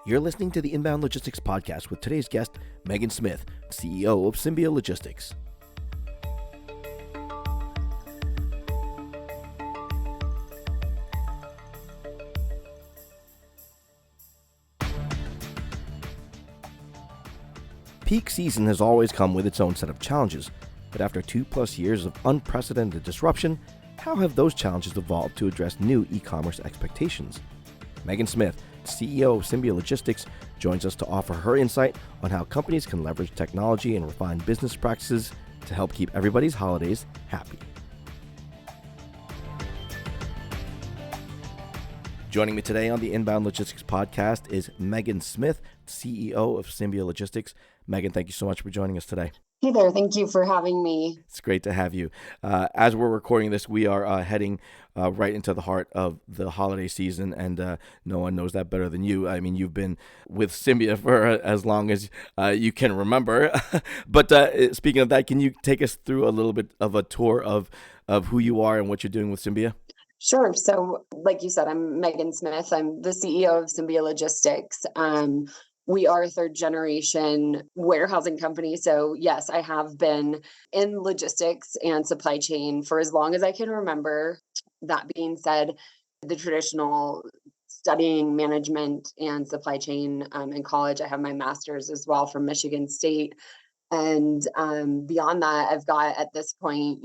You're listening to the Inbound Logistics Podcast with today's guest, Megan Smith, CEO of Symbia Logistics. Peak season has always come with its own set of challenges, but after 2+ years of unprecedented disruption, how have those challenges evolved to address new e-commerce expectations? Megan Smith, CEO of Symbia Logistics, joins us to offer her insight on how companies can leverage technology and refine business practices to help keep everybody's holidays happy. Joining me today on the Inbound Logistics Podcast is Megan Smith, CEO of Symbia Logistics. Megan, thank you so much for joining us today. Hey there. Thank you for having me. It's great to have you. As we're recording this, we are heading right into the heart of the holiday season, and no one knows that better than you. I mean, you've been with Symbia for as long as you can remember. But speaking of that, can you take us through a little bit of a tour of who you are and what you're doing with Symbia? Sure. So like you said, I'm Megan Smith. I'm the CEO of Symbia Logistics. We are a third generation warehousing company. So yes, I have been in logistics and supply chain for as long as I can remember. That being said, the traditional studying management and supply chain in college, I have my master's as well from Michigan State. And beyond that, I've got at this point,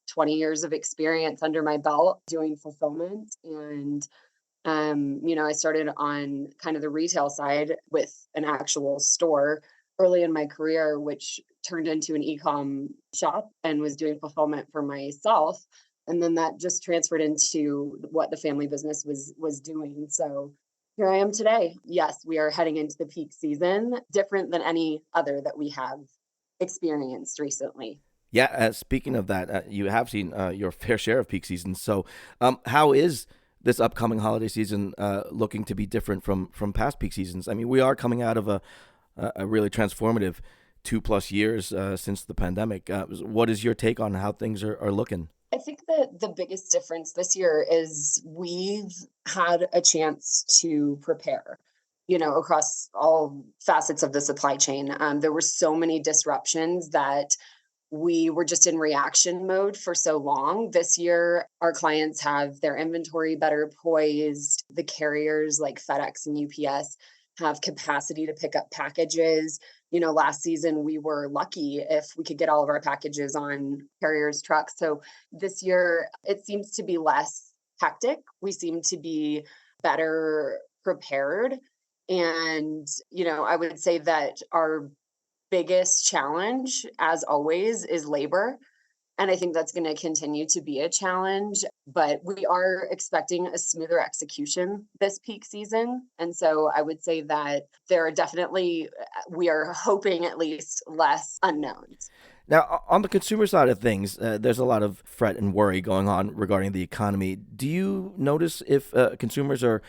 20 years of experience under my belt doing fulfillment. And I started on kind of the retail side with an actual store early in my career, which turned into an e-com shop and was doing fulfillment for myself. And then that just transferred into what the family business was doing. So here I am today. Yes, we are heading into the peak season, different than any other that we have experienced recently. Yeah, speaking of that, you have seen your fair share of peak seasons. So how is this upcoming holiday season looking to be different from past peak seasons? I mean, we are coming out of a really transformative 2+ years since the pandemic. What is your take on how things are looking? I think that the biggest difference this year is we've had a chance to prepare, across all facets of the supply chain. There were so many disruptions that we were just in reaction mode for so long. This year, our clients have their inventory better poised. The carriers like FedEx and UPS have capacity to pick up packages. Last season, we were lucky if we could get all of our packages on carriers' trucks. So this year, it seems to be less hectic. We seem to be better prepared. And, I would say that our biggest challenge, as always, is labor. And I think that's going to continue to be a challenge, but we are expecting a smoother execution this peak season. And so I would say that there are definitely, we are hoping at least less unknowns. Now, on the consumer side of things, there's a lot of fret and worry going on regarding the economy. Do you notice if consumers are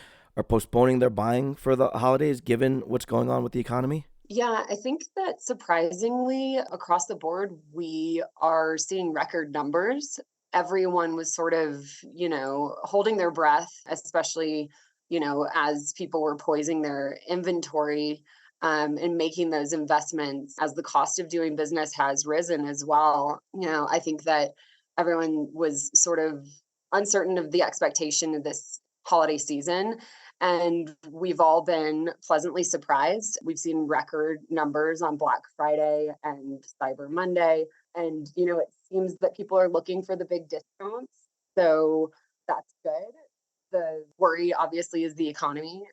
postponing their buying for the holidays given what's going on with the economy? Yeah, I think that surprisingly, across the board, we are seeing record numbers. Everyone was sort of, holding their breath, especially, as people were poising their inventory and making those investments as the cost of doing business has risen as well. I think that everyone was sort of uncertain of the expectation of this holiday season. And we've all been pleasantly surprised. We've seen record numbers on Black Friday and Cyber Monday. And, it seems that people are looking for the big discounts. So that's good. The worry, obviously, is the economy.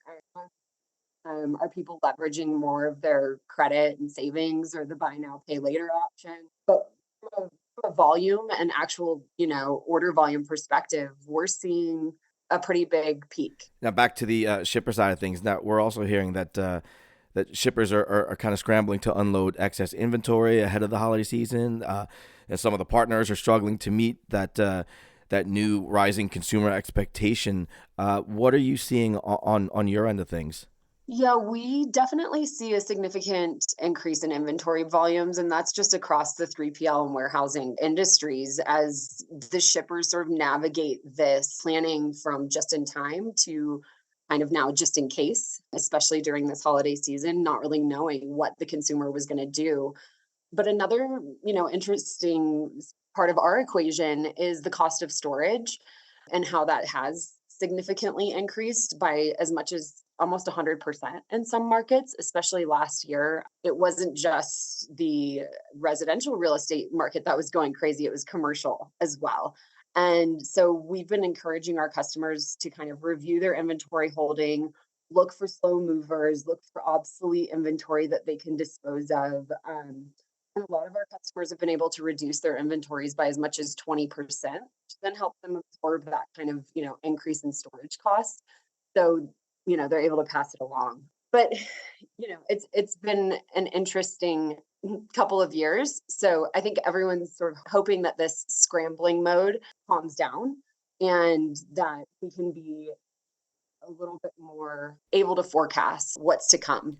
Are people leveraging more of their credit and savings or the buy now, pay later option? But from a volume and actual, order volume perspective, we're seeing a pretty big peak. Now back to the shipper side of things. Now we're also hearing that that shippers are kind of scrambling to unload excess inventory ahead of the holiday season, and some of the partners are struggling to meet that new rising consumer expectation. What are you seeing on your end of things? Yeah, we definitely see a significant increase in inventory volumes, and that's just across the 3PL and warehousing industries as the shippers sort of navigate this planning from just in time to kind of now just in case, especially during this holiday season, not really knowing what the consumer was going to do. But another, interesting part of our equation is the cost of storage and how that has significantly increased by as much as almost 100% in some markets, especially last year. It wasn't just the residential real estate market that was going crazy, it was commercial as well. And so we've been encouraging our customers to kind of review their inventory holding, look for slow movers, look for obsolete inventory that they can dispose of. And a lot of our customers have been able to reduce their inventories by as much as 20%, which then help them absorb that kind of, increase in storage costs. So, they're able to pass it along. But, it's been an interesting couple of years. So I think everyone's sort of hoping that this scrambling mode calms down and that we can be a little bit more able to forecast what's to come.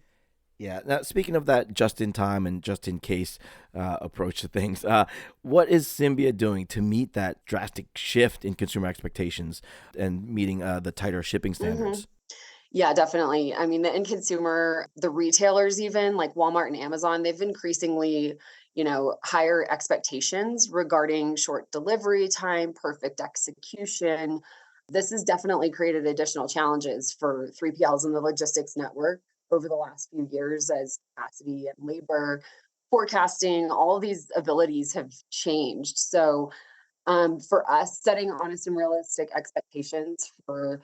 Yeah. Now, speaking of that just in time and just in case approach to things, what is Symbia doing to meet that drastic shift in consumer expectations and meeting the tighter shipping standards? Yeah, definitely. I mean, the end consumer, the retailers, even like Walmart and Amazon, they've increasingly, higher expectations regarding short delivery time, perfect execution. This has definitely created additional challenges for 3PLs in the logistics network over the last few years as capacity and labor forecasting, all these abilities have changed. So, for us, setting honest and realistic expectations for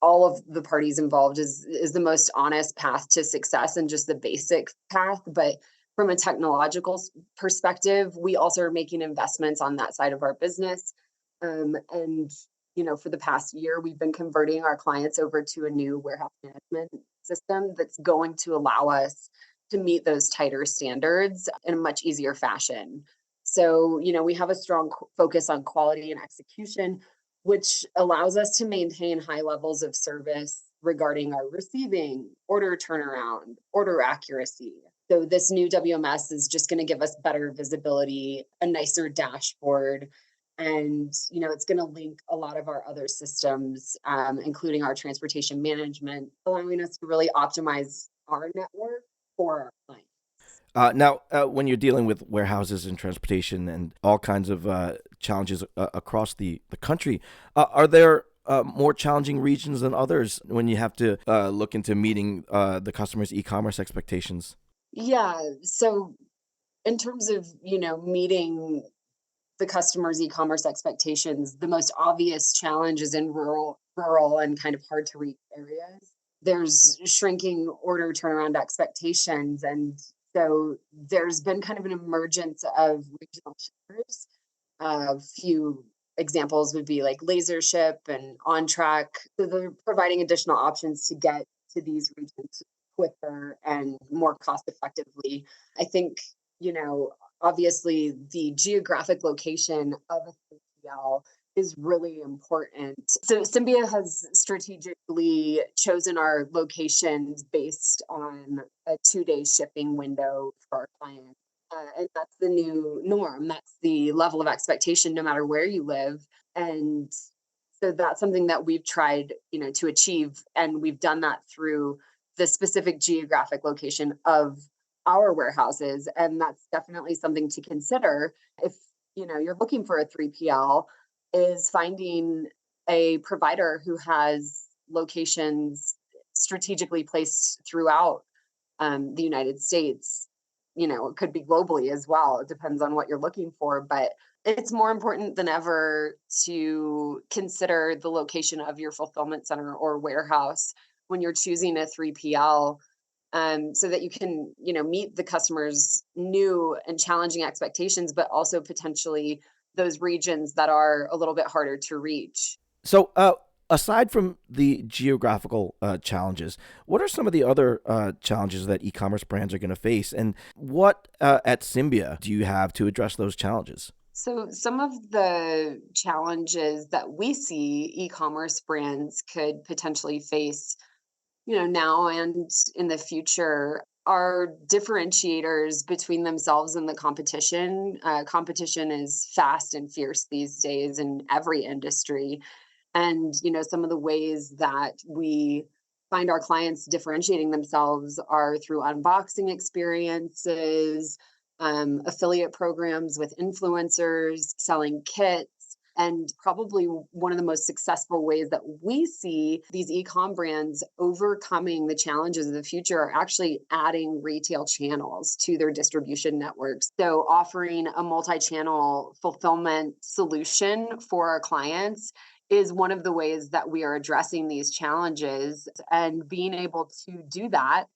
all of the parties involved is the most honest path to success and just the basic path. But from a technological perspective, we also are making investments on that side of our business. And for the past year, we've been converting our clients over to a new warehouse management system that's going to allow us to meet those tighter standards in a much easier fashion. So, we have a strong focus on quality and execution, which allows us to maintain high levels of service regarding our receiving, order turnaround, order accuracy. So this new WMS is just going to give us better visibility, a nicer dashboard, and it's going to link a lot of our other systems, including our transportation management, allowing us to really optimize our network for our clients. Now, when you're dealing with warehouses and transportation and all kinds of challenges across the country, are there more challenging regions than others when you have to look into meeting the customer's e-commerce expectations? Yeah. So in terms of, meeting the customer's e-commerce expectations, the most obvious challenge is in rural and kind of hard to reach areas. There's shrinking order turnaround expectations. And so there's been kind of an emergence of regional shippers. A few examples would be like Laser Ship and On Track. So they're providing additional options to get to these regions quicker and more cost effectively. I think, obviously the geographic location of a 3PL is really important. So Symbia has strategically chosen our locations based on a 2-day shipping window for our clients. And that's the new norm. That's the level of expectation, no matter where you live. And so that's something that we've tried, to achieve. And we've done that through the specific geographic location of our warehouses. And that's definitely something to consider if, you're looking for a 3PL, is finding a provider who has locations strategically placed throughout the United States. It could be globally as well. It depends on what you're looking for, but it's more important than ever to consider the location of your fulfillment center or warehouse when you're choosing a 3PL, so that you can, meet the customer's new and challenging expectations, but also potentially those regions that are a little bit harder to reach. So, aside from the geographical challenges, what are some of the other challenges that e-commerce brands are going to face, and what at Symbia do you have to address those challenges? So some of the challenges that we see e-commerce brands could potentially face, now and in the future are differentiators between themselves and the competition. Competition is fast and fierce these days in every industry. And, some of the ways that we find our clients differentiating themselves are through unboxing experiences, affiliate programs with influencers, selling kits. And probably one of the most successful ways that we see these e-com brands overcoming the challenges of the future are actually adding retail channels to their distribution networks. So offering a multi-channel fulfillment solution for our clients is one of the ways that we are addressing these challenges, and being able to do that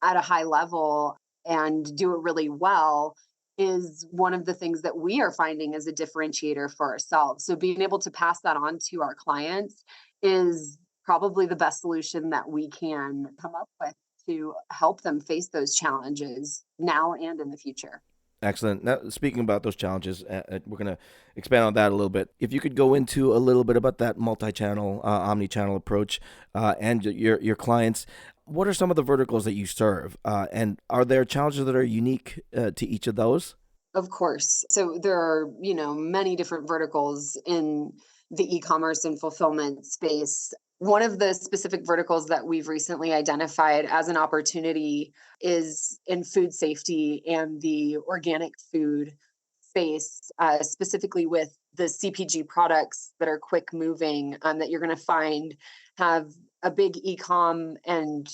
at a high level and do it really well is one of the things that we are finding as a differentiator for ourselves. So being able to pass that on to our clients is probably the best solution that we can come up with to help them face those challenges now and in the future. Excellent. Now, speaking about those challenges, we're going to expand on that a little bit. If you could go into a little bit about that multi-channel, omni-channel approach and your clients, what are some of the verticals that you serve? And are there challenges that are unique to each of those? Of course. So there are, many different verticals in the e-commerce and fulfillment space. One of the specific verticals that we've recently identified as an opportunity is in food safety and the organic food space, specifically with the CPG products that are quick moving, that you're going to find have a big e-com and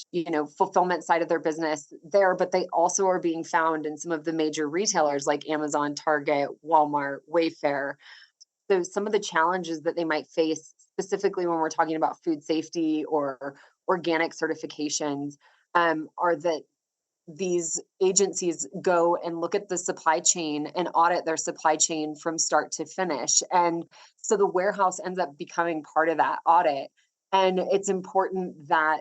fulfillment side of their business there, but they also are being found in some of the major retailers like Amazon, Target, Walmart, Wayfair. So some of the challenges that they might face, specifically when we're talking about food safety or organic certifications, are that these agencies go and look at the supply chain and audit their supply chain from start to finish. And so the warehouse ends up becoming part of that audit. And it's important that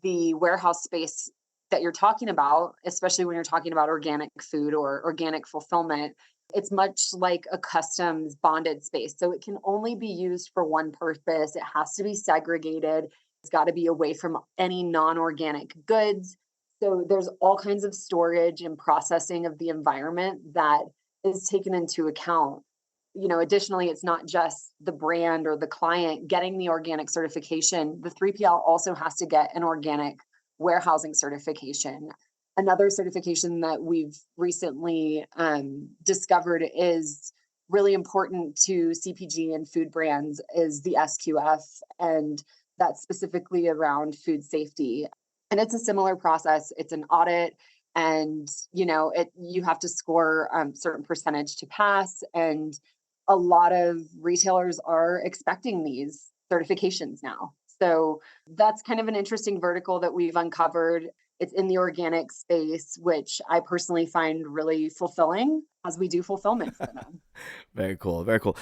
the warehouse space that you're talking about, especially when you're talking about organic food or organic fulfillment, it's much like a customs bonded space. So it can only be used for one purpose. It has to be segregated. It's got to be away from any non-organic goods. So there's all kinds of storage and processing of the environment that is taken into account. Additionally, it's not just the brand or the client getting the organic certification. The 3PL also has to get an organic warehousing certification. Another certification that we've recently discovered is really important to CPG and food brands is the SQF, and that's specifically around food safety. And it's a similar process. It's an audit, and you have to score certain percentage to pass. And a lot of retailers are expecting these certifications now. So that's kind of an interesting vertical that we've uncovered. It's in the organic space, which I personally find really fulfilling as we do fulfillment for them. Very cool. Very cool.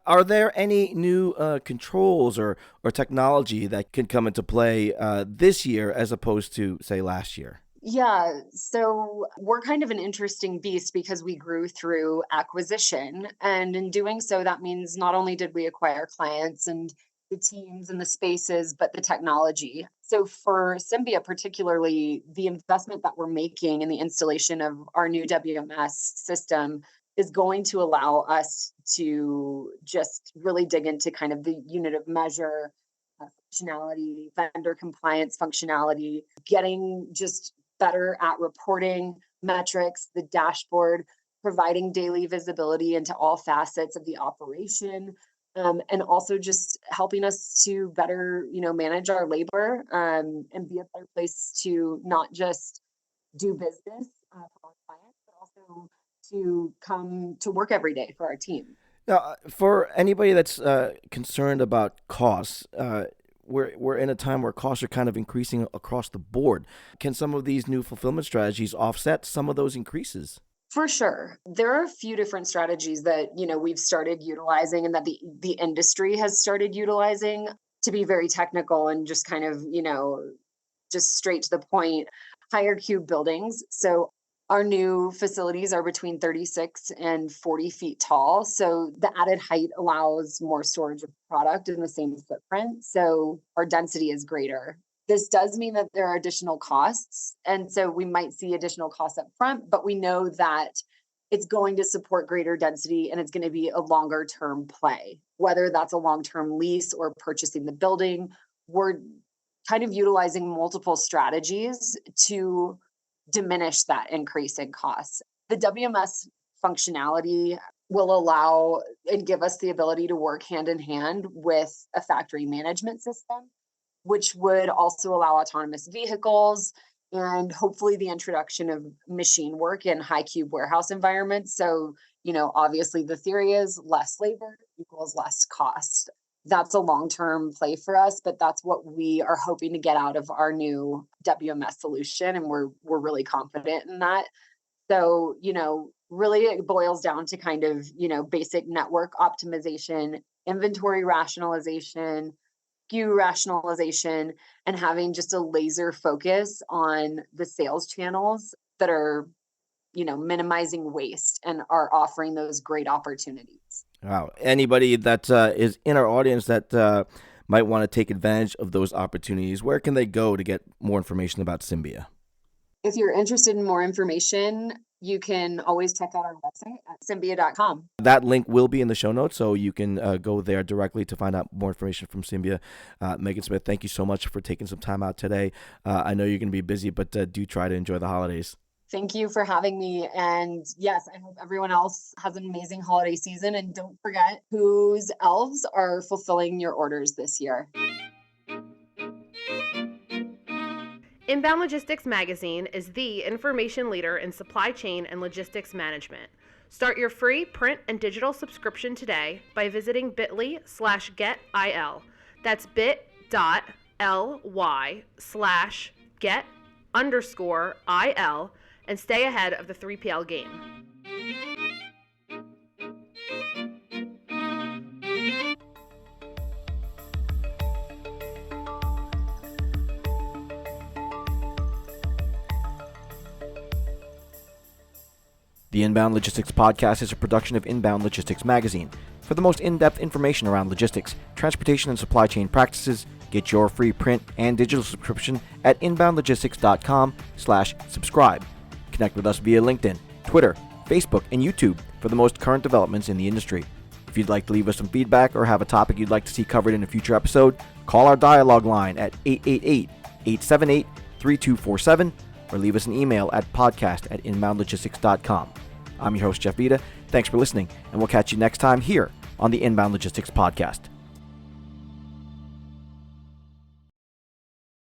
Are there any new controls or technology that can come into play this year as opposed to, say, last year? Yeah, so we're kind of an interesting beast because we grew through acquisition. And in doing so, that means not only did we acquire clients and the teams and the spaces, but the technology. So for Symbia, particularly, the investment that we're making in the installation of our new WMS system is going to allow us to just really dig into kind of the unit of measure functionality, vendor compliance functionality, getting just better at reporting metrics, the dashboard, providing daily visibility into all facets of the operation, and also just helping us to better, manage our labor and be a better place to not just do business for our clients, but also to come to work every day for our team. Now, for anybody that's concerned about costs, we're in a time where costs are kind of increasing across the board. Can some of these new fulfillment strategies offset some of those increases? For sure. There are a few different strategies that, we've started utilizing and that the industry has started utilizing. To be very technical and just kind of, just straight to the point, higher cube buildings. So our new facilities are between 36 and 40 feet tall. So the added height allows more storage of product in the same footprint. So our density is greater. This does mean that there are additional costs. And so we might see additional costs up front, but we know that it's going to support greater density and it's going to be a longer term play, whether that's a long-term lease or purchasing the building. We're kind of utilizing multiple strategies to diminish that increase in costs. The WMS functionality will allow and give us the ability to work hand in hand with a factory management system, which would also allow autonomous vehicles and hopefully the introduction of machine work in high cube warehouse environments. So, obviously the theory is less labor equals less cost. That's a long-term play for us, but that's what we are hoping to get out of our new WMS solution. And we're really confident in that. So, really it boils down to kind of, basic network optimization, inventory rationalization, SKU rationalization, and having just a laser focus on the sales channels that are, minimizing waste and are offering those great opportunities. Wow. Anybody that is in our audience that might want to take advantage of those opportunities, where can they go to get more information about Symbia? If you're interested in more information, you can always check out our website at symbia.com. That link will be in the show notes, so you can go there directly to find out more information from Symbia. Megan Smith, thank you so much for taking some time out today. I know you're going to be busy, but do try to enjoy the holidays. Thank you for having me. And yes, I hope everyone else has an amazing holiday season. And don't forget whose elves are fulfilling your orders this year. Inbound Logistics Magazine is the information leader in supply chain and logistics management. Start your free print and digital subscription today by visiting bit.ly/getil. That's bit.ly/get_IL and stay ahead of the 3PL game. The Inbound Logistics Podcast is a production of Inbound Logistics Magazine. For the most in-depth information around logistics, transportation, and supply chain practices, get your free print and digital subscription at inboundlogistics.com/subscribe. Connect with us via LinkedIn, Twitter, Facebook, and YouTube for the most current developments in the industry. If you'd like to leave us some feedback or have a topic you'd like to see covered in a future episode, call our dialogue line at 888-878-3247 or leave us an email at podcast@inboundlogistics.com. I'm your host, Jeff Vita. Thanks for listening, and we'll catch you next time here on the Inbound Logistics Podcast.